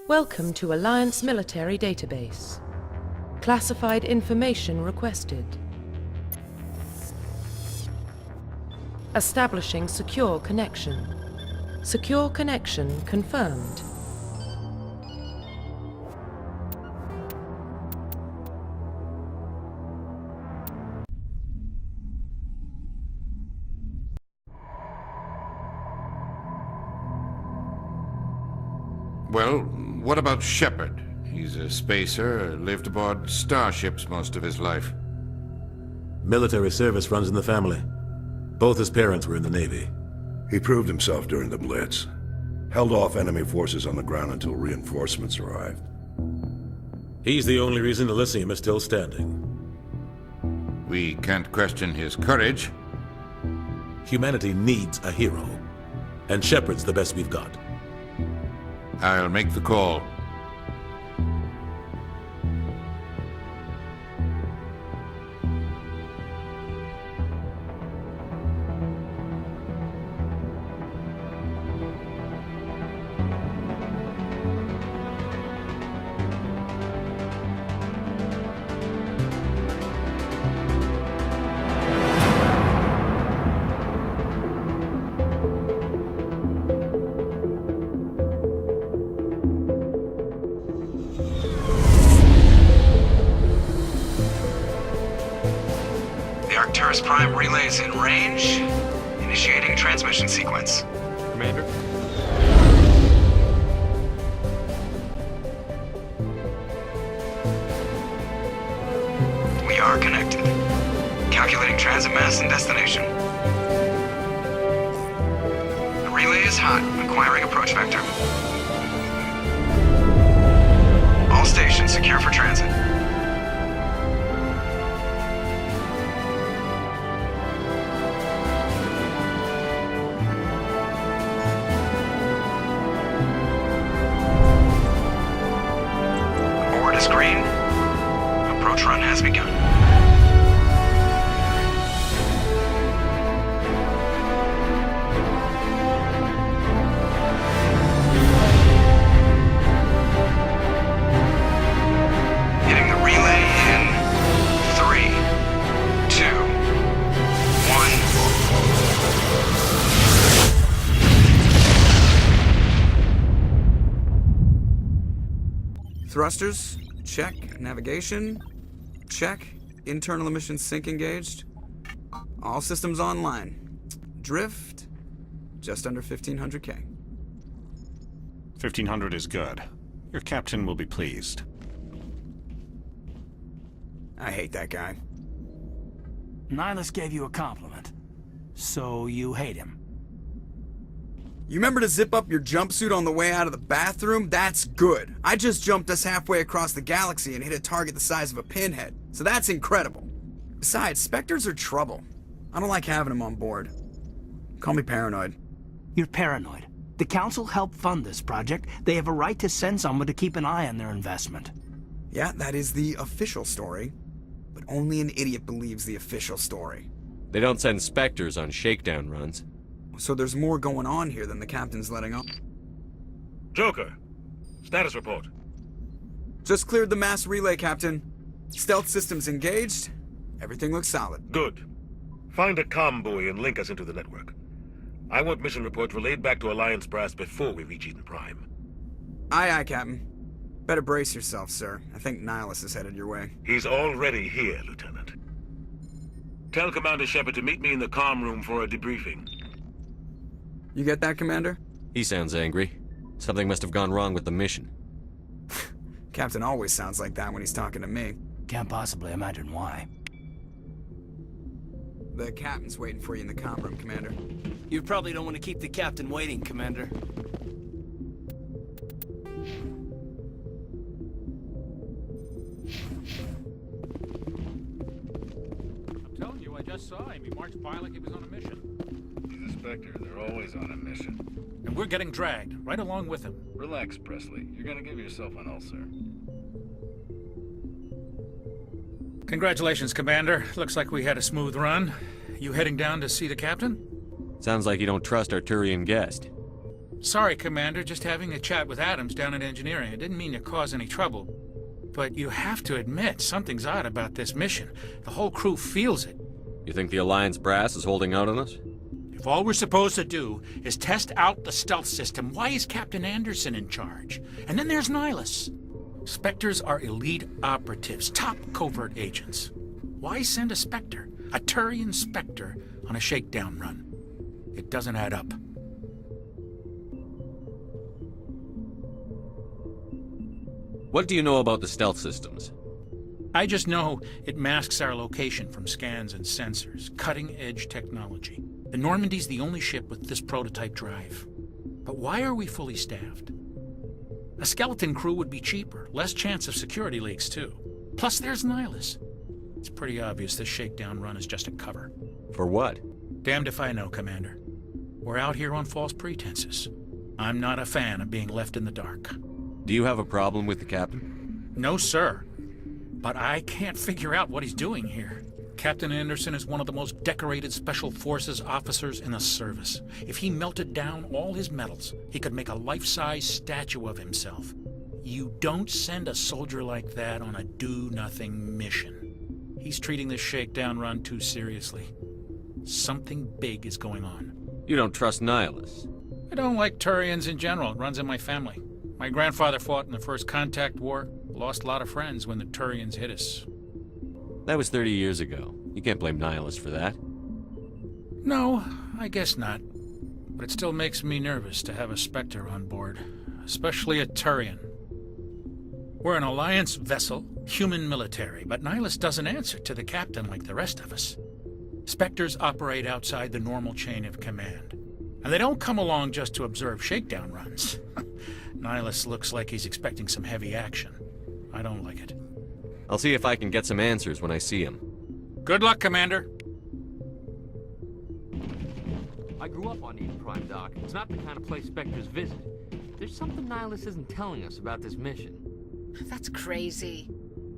Welcome to Alliance Military Database. Classified information requested. Establishing secure connection. Secure connection confirmed. Well, what about Shepard? He's a spacer, lived aboard starships most of his life. Military service runs in the family. Both his parents were in the Navy. He proved himself during the Blitz. Held off enemy forces on the ground until reinforcements arrived. He's the only reason Elysium is still standing. We can't question his courage. Humanity needs a hero. And Shepard's the best we've got. I'll make the call. Prime relays in range. Initiating transmission sequence. Commander? We are connected. Calculating transit mass and destination. The relay is hot. Acquiring approach vector. All stations secure for transit. Green. Approach run has begun. Hitting the relay in 3, 2, 1. Thrusters. Check. Navigation. Check. Internal emissions sync engaged. All systems online. Drift. Just under 1500K. 1500 is good. Your captain will be pleased. I hate that guy. Nihilus gave you a compliment. So you hate him. You remember to zip up your jumpsuit on the way out of the bathroom? That's good. I just jumped us halfway across the galaxy and hit a target the size of a pinhead. So that's incredible. Besides, Spectres are trouble. I don't like having them on board. Call me paranoid. You're paranoid. The Council helped fund this project. They have a right to send someone to keep an eye on their investment. Yeah, that is the official story. But only an idiot believes the official story. They don't send Spectres on shakedown runs. So there's more going on here than the captain's letting on. Joker, status report. Just cleared the mass relay, Captain. Stealth systems engaged. Everything looks solid. Good. Find a comm buoy and link us into the network. I want mission reports relayed back to Alliance brass before we reach Eden Prime. Aye, aye, Captain. Better brace yourself, sir. I think Nihilus is headed your way. He's already here, Lieutenant. Tell Commander Shepard to meet me in the comm room for a debriefing. You get that, Commander? He sounds angry. Something must have gone wrong with the mission. Captain always sounds like that when he's talking to me. Can't possibly imagine why. The captain's waiting for you in the comm room, Commander. You probably don't want to keep the captain waiting, Commander. I'm telling you, I just saw him. He marched by like he was on a mission. He's a Spectre. They're always on a mission. And we're getting dragged, right along with him. Relax, Presley. You're gonna give yourself an ulcer. Congratulations, Commander. Looks like we had a smooth run. You heading down to see the captain? Sounds like you don't trust our Turian guest. Sorry, Commander, just having a chat with Adams down at engineering. I didn't mean to cause any trouble. But you have to admit, something's odd about this mission. The whole crew feels it. You think the Alliance brass is holding out on us? If all we're supposed to do is test out the stealth system, why is Captain Anderson in charge? And then there's Nihilus. Spectres are elite operatives, top covert agents. Why send a Spectre, a Turian Spectre, on a shakedown run? It doesn't add up. What do you know about the stealth systems? I just know it masks our location from scans and sensors. Cutting-edge technology. The Normandy's the only ship with this prototype drive. But why are we fully staffed? A skeleton crew would be cheaper, less chance of security leaks too. Plus there's Nihilus. It's pretty obvious this shakedown run is just a cover. For what? Damned if I know, Commander. We're out here on false pretenses. I'm not a fan of being left in the dark. Do you have a problem with the captain? No, sir. But I can't figure out what he's doing here. Captain Anderson is one of the most decorated Special Forces officers in the service. If he melted down all his medals, he could make a life-size statue of himself. You don't send a soldier like that on a do-nothing mission. He's treating this shakedown run too seriously. Something big is going on. You don't trust Nihilus? I don't like Turians in general. It runs in my family. My grandfather fought in the First Contact War. Lost a lot of friends when the Turians hit us. That was 30 years ago. You can't blame Nihilus for that. No, I guess not. But it still makes me nervous to have a Spectre on board. Especially a Turian. We're an Alliance vessel, human military, but Nihilus doesn't answer to the captain like the rest of us. Spectres operate outside the normal chain of command. And they don't come along just to observe shakedown runs. Nihilus looks like he's expecting some heavy action. I don't like it. I'll see if I can get some answers when I see him. Good luck, Commander. I grew up on Eden Prime, Doc. It's not the kind of place Spectres visit. There's something Nihilus isn't telling us about this mission. That's crazy.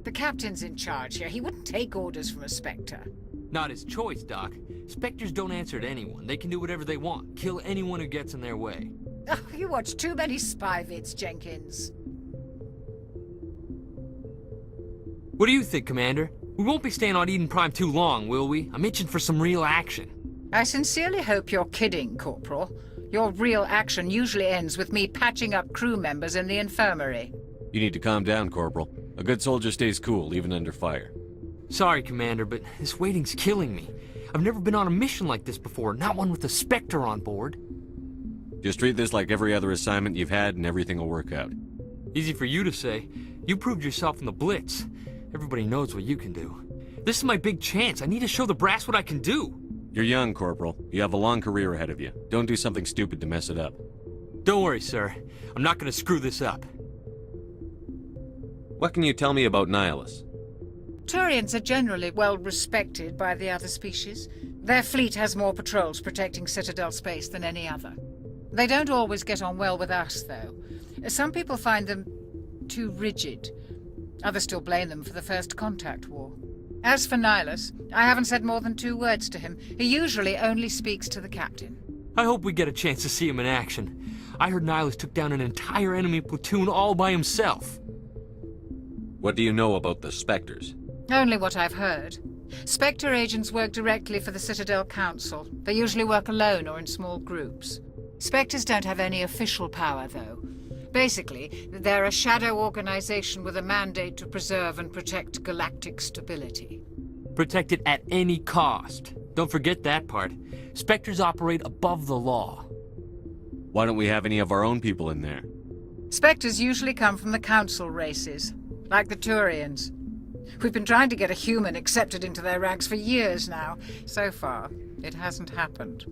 The captain's in charge here. He wouldn't take orders from a Spectre. Not his choice, Doc. Spectres don't answer to anyone. They can do whatever they want. Kill anyone who gets in their way. Oh, you watch too many spy vids, Jenkins. What do you think, Commander? We won't be staying on Eden Prime too long, will we? I'm itching for some real action. I sincerely hope you're kidding, Corporal. Your real action usually ends with me patching up crew members in the infirmary. You need to calm down, Corporal. A good soldier stays cool, even under fire. Sorry, Commander, but this waiting's killing me. I've never been on a mission like this before, not one with a Spectre on board. Just treat this like every other assignment you've had and everything will work out. Easy for you to say. You proved yourself in the Blitz. Everybody knows what you can do. This is my big chance. I need to show the brass what I can do. You're young, Corporal. You have a long career ahead of you. Don't do something stupid to mess it up. Don't worry, sir. I'm not going to screw this up. What can you tell me about Nihilus? Turians are generally well respected by the other species. Their fleet has more patrols protecting Citadel space than any other. They don't always get on well with us, though. Some people find them too rigid. Others still blame them for the First Contact War. As for Nihilus, I haven't said more than 2 words to him. He usually only speaks to the captain. I hope we get a chance to see him in action. I heard Nihilus took down an entire enemy platoon all by himself. What do you know about the Spectres? Only what I've heard. Spectre agents work directly for the Citadel Council. They usually work alone or in small groups. Spectres don't have any official power, though. Basically, they're a shadow organization with a mandate to preserve and protect galactic stability. Protect it at any cost. Don't forget that part. Spectres operate above the law. Why don't we have any of our own people in there? Spectres usually come from the Council races, like the Turians. We've been trying to get a human accepted into their ranks for years now. So far, it hasn't happened.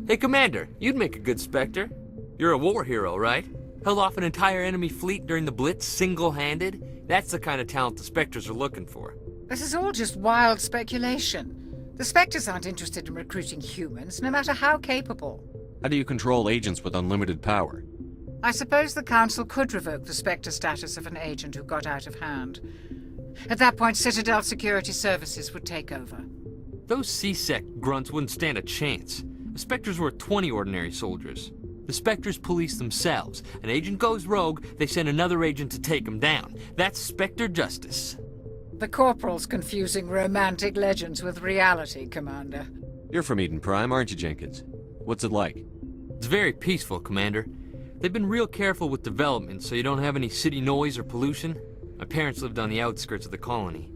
Hey, Commander, you'd make a good Spectre. You're a war hero, right? Held off an entire enemy fleet during the Blitz single-handed? That's the kind of talent the Spectres are looking for. This is all just wild speculation. The Spectres aren't interested in recruiting humans, no matter how capable. How do you control agents with unlimited power? I suppose the Council could revoke the Spectre status of an agent who got out of hand. At that point, Citadel Security Services would take over. Those C-Sec grunts wouldn't stand a chance. The Spectres were 20 ordinary soldiers. The Spectres police themselves. An agent goes rogue, they send another agent to take him down. That's Spectre justice. The Corporal's confusing romantic legends with reality, Commander. You're from Eden Prime, aren't you, Jenkins? What's it like? It's very peaceful, Commander. They've been real careful with development, so you don't have any city noise or pollution. My parents lived on the outskirts of the colony.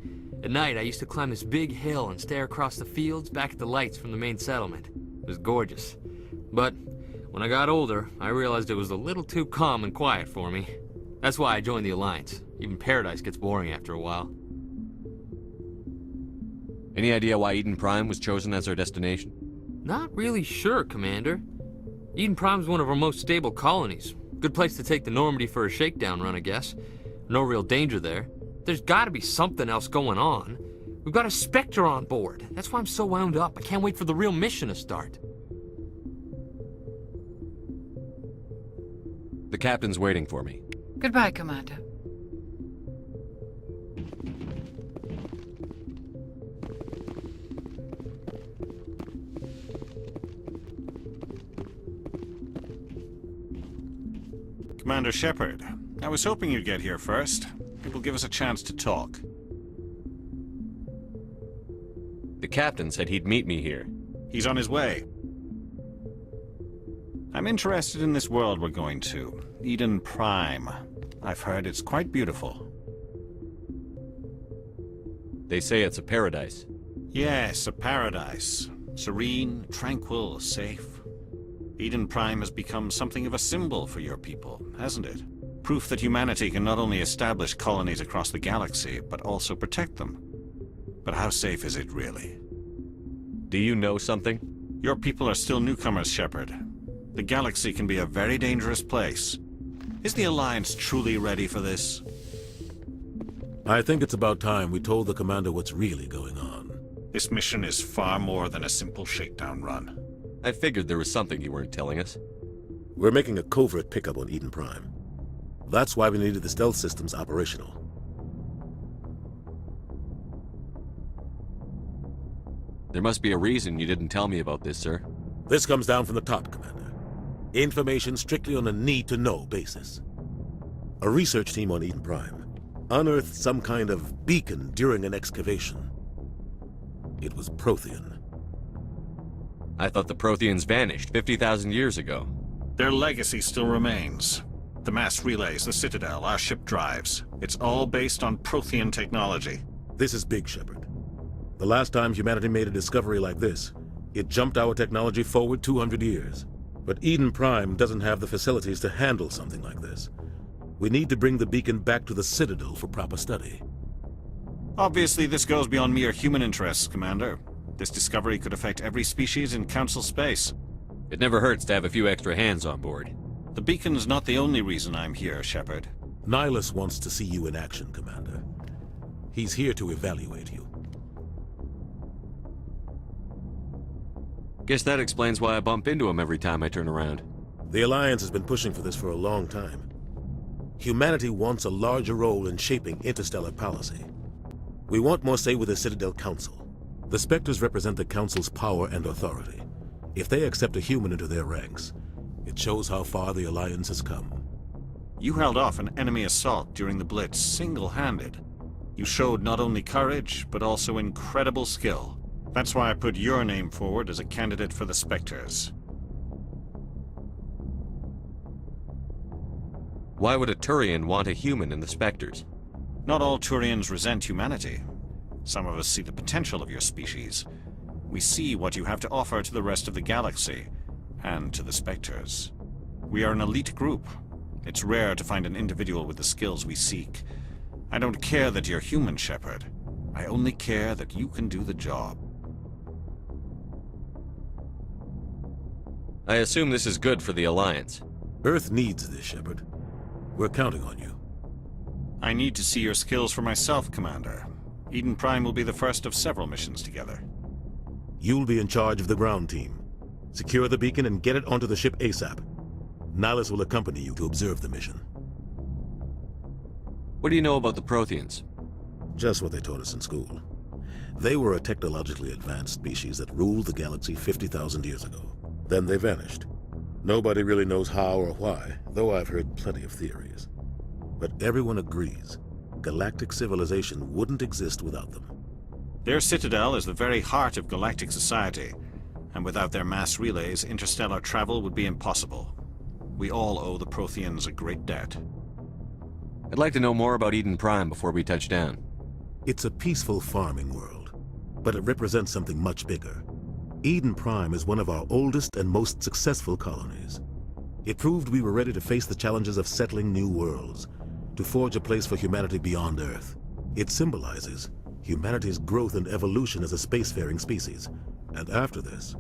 At night, I used to climb this big hill and stare across the fields back at the lights from the main settlement. It was gorgeous. But when I got older, I realized it was a little too calm and quiet for me. That's why I joined the Alliance. Even Paradise gets boring after a while. Any idea why Eden Prime was chosen as our destination? Not really sure, Commander. Eden Prime's one of our most stable colonies. Good place to take the Normandy for a shakedown run, I guess. No real danger there. There's gotta be something else going on. We've got a Spectre on board. That's why I'm so wound up. I can't wait for the real mission to start. The captain's waiting for me. Goodbye, Commander. Commander Shepard, I was hoping you'd get here first. It will give us a chance to talk. The captain said he'd meet me here. He's on his way. I'm interested in this world we're going to, Eden Prime. I've heard it's quite beautiful. They say it's a paradise. Yes, a paradise. Serene, tranquil, safe. Eden Prime has become something of a symbol for your people, hasn't it? Proof that humanity can not only establish colonies across the galaxy, but also protect them. But how safe is it, really? Do you know something? Your people are still newcomers, Shepard. The galaxy can be a very dangerous place. Is the Alliance truly ready for this? I think it's about time we told the Commander what's really going on. This mission is far more than a simple shakedown run. I figured there was something you weren't telling us. We're making a covert pickup on Eden Prime. That's why we needed the stealth systems operational. There must be a reason you didn't tell me about this, sir. This comes down from the top, Commander. Information strictly on a need-to-know basis. A research team on Eden Prime unearthed some kind of beacon during an excavation. It was Prothean. I thought the Protheans vanished 50,000 years ago. Their legacy still remains. The mass relays, the Citadel, our ship drives. It's all based on Prothean technology. This is big, Shepard. The last time humanity made a discovery like this, it jumped our technology forward 200 years. But Eden Prime doesn't have the facilities to handle something like this. We need to bring the beacon back to the Citadel for proper study. Obviously, this goes beyond mere human interests, Commander. This discovery could affect every species in Council space. It never hurts to have a few extra hands on board. The beacon's not the only reason I'm here, Shepard. Nihilus wants to see you in action, Commander. He's here to evaluate you. Guess that explains why I bump into him every time I turn around. The Alliance has been pushing for this for a long time. Humanity wants a larger role in shaping interstellar policy. We want more say with the Citadel Council. The Spectres represent the Council's power and authority. If they accept a human into their ranks, it shows how far the Alliance has come. You held off an enemy assault during the Blitz single-handed. You showed not only courage, but also incredible skill. That's why I put your name forward as a candidate for the Spectres. Why would a Turian want a human in the Spectres? Not all Turians resent humanity. Some of us see the potential of your species. We see what you have to offer to the rest of the galaxy, and to the Spectres. We are an elite group. It's rare to find an individual with the skills we seek. I don't care that you're human, Shepard. I only care that you can do the job. I assume this is good for the Alliance. Earth needs this, Shepard. We're counting on you. I need to see your skills for myself, Commander. Eden Prime will be the first of several missions together. You'll be in charge of the ground team. Secure the beacon and get it onto the ship ASAP. Nihilus will accompany you to observe the mission. What do you know about the Protheans? Just what they taught us in school. They were a technologically advanced species that ruled the galaxy 50,000 years ago. Then they vanished. Nobody really knows how or why, though I've heard plenty of theories. But everyone agrees, galactic civilization wouldn't exist without them. Their citadel is the very heart of galactic society, and without their mass relays, interstellar travel would be impossible. We all owe the Protheans a great debt. I'd like to know more about Eden Prime before we touch down. It's a peaceful farming world, but it represents something much bigger. Eden Prime is one of our oldest and most successful colonies. It proved we were ready to face the challenges of settling new worlds, to forge a place for humanity beyond Earth. It symbolizes humanity's growth and evolution as a spacefaring species. And after this,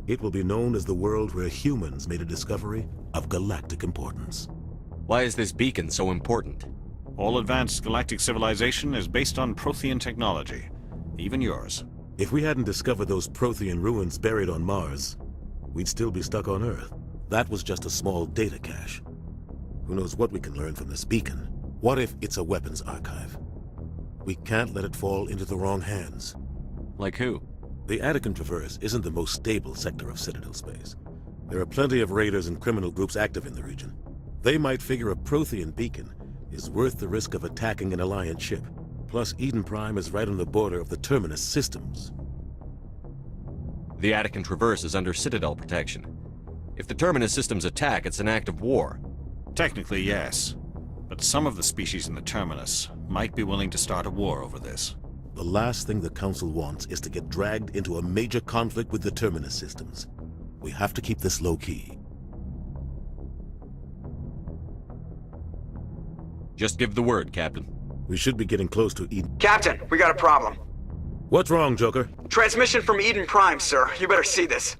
it will be known as the world where humans made a discovery of galactic importance. Why is this beacon so important? All advanced galactic civilization is based on Prothean technology, even yours. If we hadn't discovered those Prothean ruins buried on Mars, we'd still be stuck on Earth. That was just a small data cache. Who knows what we can learn from this beacon? What if it's a weapons archive? We can't let it fall into the wrong hands. Like who? The Attican Traverse isn't the most stable sector of Citadel space. There are plenty of raiders and criminal groups active in the region. They might figure a Prothean beacon is worth the risk of attacking an Alliance ship. Plus, Eden Prime is right on the border of the Terminus systems. The Attican Traverse is under Citadel protection. If the Terminus systems attack, it's an act of war. Technically, yes. But some of the species in the Terminus might be willing to start a war over this. The last thing the Council wants is to get dragged into a major conflict with the Terminus systems. We have to keep this low-key. Just give the word, Captain. We should be getting close to Eden. Captain, we got a problem. What's wrong, Joker? Transmission from Eden Prime, sir. You better see this.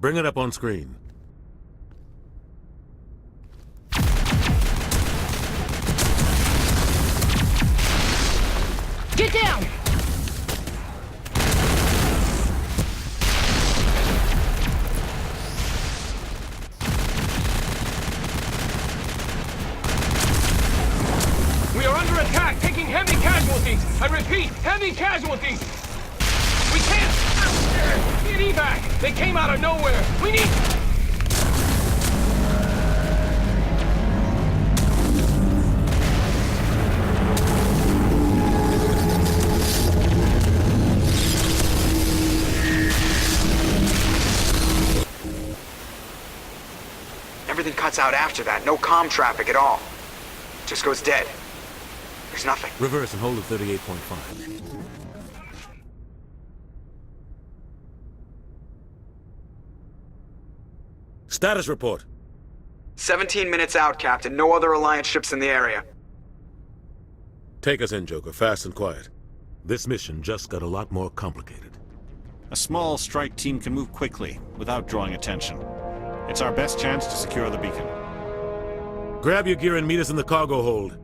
Bring it up on screen. Get down! We are under attack, taking heavy casualties. I repeat, heavy casualties. We can't get evac. They came out of nowhere. We need... Everything cuts out after that. No comm traffic at all. Just goes dead. There's nothing. Reverse and hold at 38.5. Status report. 17 minutes out, Captain. No other Alliance ships in the area. Take us in, Joker, fast and quiet. This mission just got a lot more complicated. A small strike team can move quickly, without drawing attention. It's our best chance to secure the beacon. Grab your gear and meet us in the cargo hold.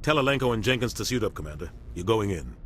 Tell Alenko and Jenkins to suit up, Commander. You're going in.